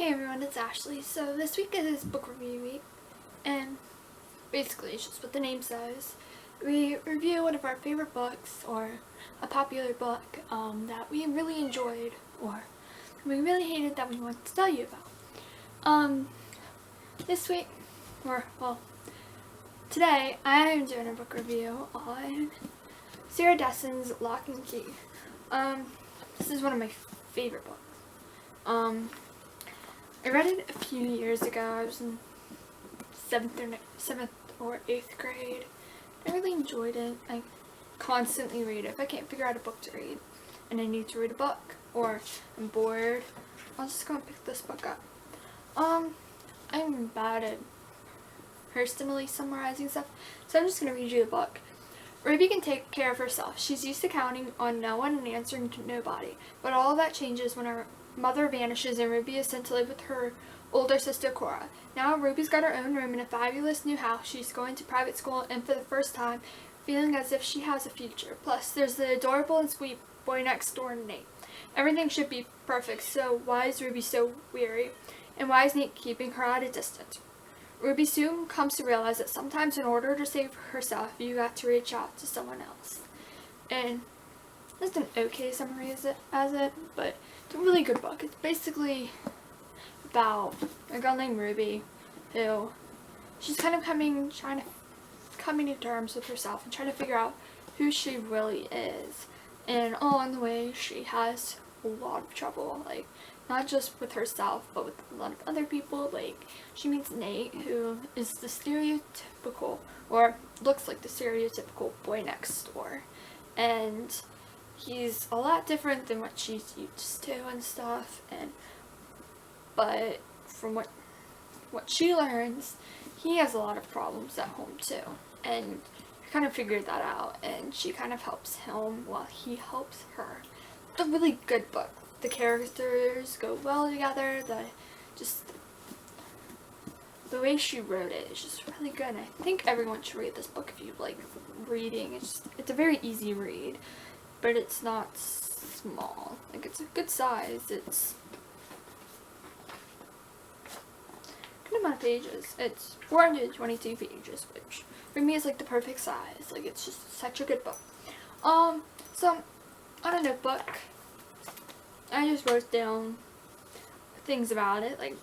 Hey everyone, it's Ashley. So this week is book review week, and basically it's just what the name says. We review one of our favorite books or a popular book that we really enjoyed or we really hated that we want to tell you about. This week, today I am doing a book review on Sarah Dessen's Lock and Key. This is one of my favorite books. I read it a few years ago. I was in 7th or 8th grade. I really enjoyed it. I constantly read it. If I can't figure out a book to read and I need to read a book or I'm bored, I'll just go and pick this book up. I'm bad at personally summarizing stuff, so I'm just going to read you the book. Ruby can take care of herself. She's used to counting on no one and answering to nobody, but all of that changes when her mother vanishes and Ruby is sent to live with her older sister Cora. Now Ruby's got her own room in a fabulous new house. She's going to private school and for the first time feeling as if she has a future. Plus there's the adorable and sweet boy next door, Nate. Everything should be perfect, so why is Ruby so weary? And why is Nate keeping her at a distance? Ruby soon comes to realize that sometimes in order to save herself, you got to reach out to someone else. And it's an okay summary as it, but it's a really good book. It's basically about a girl named Ruby who she's kind of coming to terms with herself and trying to figure out who she really is. And along the way, she has a lot of trouble, like not just with herself, but with a lot of other people. Like she meets Nate, who is the stereotypical, or looks like the stereotypical boy next door, and he's a lot different than what she's used to and stuff, but from what she learns, he has a lot of problems at home too, and she kind of figured that out, and she kind of helps him while he helps her. It's a really good book. The characters go well together, the way she wrote it is just really good, and I think everyone should read this book if you like reading. It's a very easy read, but it's not small. Like, it's a good size. It's a good amount of pages. It's 422 pages, which for me is like the perfect size. Like, it's just such a good book. So on a notebook, I just wrote down things about it. Like,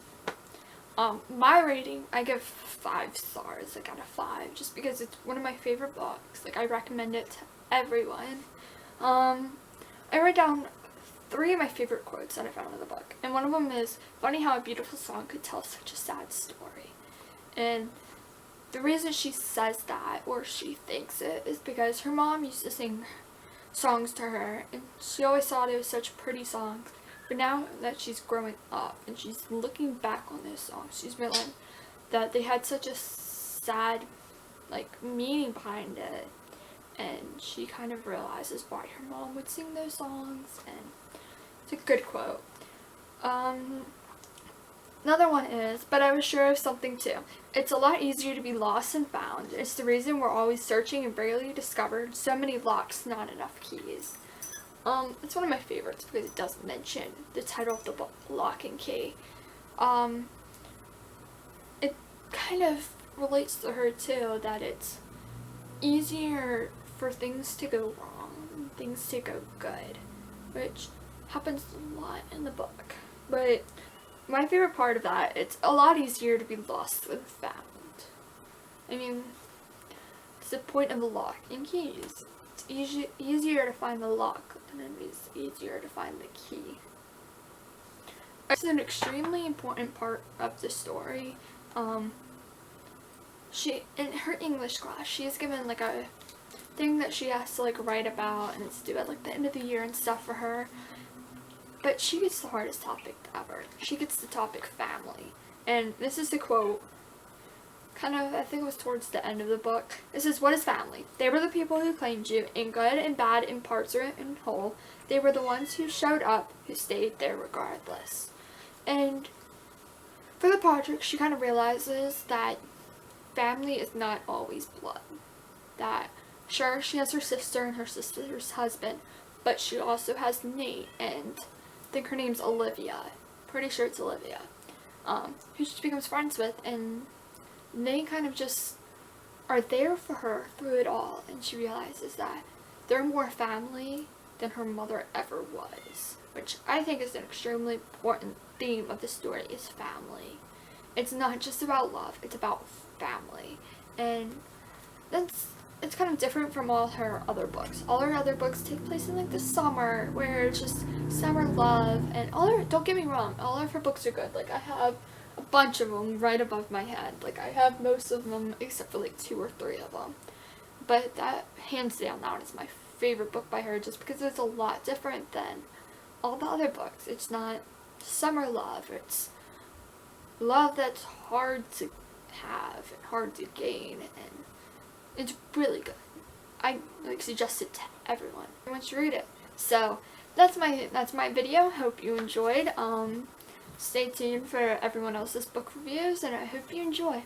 my rating, I give 5 stars, like out of 5, just because it's one of my favorite books. Like, I recommend it to everyone. I wrote down 3 of my favorite quotes that I found in the book, and one of them is, "Funny how a beautiful song could tell such a sad story." And the reason she says that, or she thinks it, is because her mom used to sing songs to her, and she always thought it was such pretty songs. But now that she's growing up and she's looking back on those songs, she's realized that they had such a sad, like, meaning behind it. And she kind of realizes why her mom would sing those songs, and it's a good quote. Another one is, "But I was sure of something too. It's a lot easier to be lost than found. It's the reason we're always searching and barely discovered. So many locks, not enough keys." It's one of my favorites because it does mention the title of the book, Lock and Key. It kind of relates to her too, that it's easier for things to go wrong and things to go good, which happens a lot in the book. But my favorite part of that, it's a lot easier to be lost than found. I mean, it's the point of the lock and keys. It's easier to find the lock than it is easier to find the key. It's an extremely important part of the story. She, in her English class, she is given like a thing that she has to like write about, and it's due at like the end of the year and stuff for her. But she gets the hardest topic ever. She gets the topic family. And this is the quote, kind of, I think it was towards the end of the book. It says, "What is family? They were the people who claimed you, in good and bad, in parts or in whole. They were the ones who showed up, who stayed there regardless." And for the project, she kind of realizes that family is not always blood. That, sure, she has her sister and her sister's husband, but she also has Nate, and I think her name's Olivia. Pretty sure it's Olivia. who she becomes friends with, and they kind of just are there for her through it all, and she realizes that they're more family than her mother ever was, which I think is an extremely important theme of the story, is family. It's not just about love, it's about family, and it's kind of different from all her other books. All her other books take place in like the summer, where it's just summer love, and don't get me wrong, all of her books are good. Like, I have a bunch of them right above my head. Like, I have most of them except for like 2 or 3 of them. But that, hands down, that one is my favorite book by her, just because it's a lot different than all the other books. It's not summer love, it's love that's hard to have and hard to gain, and it's really good. I suggest it to everyone. Everyone should read it. So that's my video. Hope you enjoyed. Stay tuned for everyone else's book reviews, and I hope you enjoy.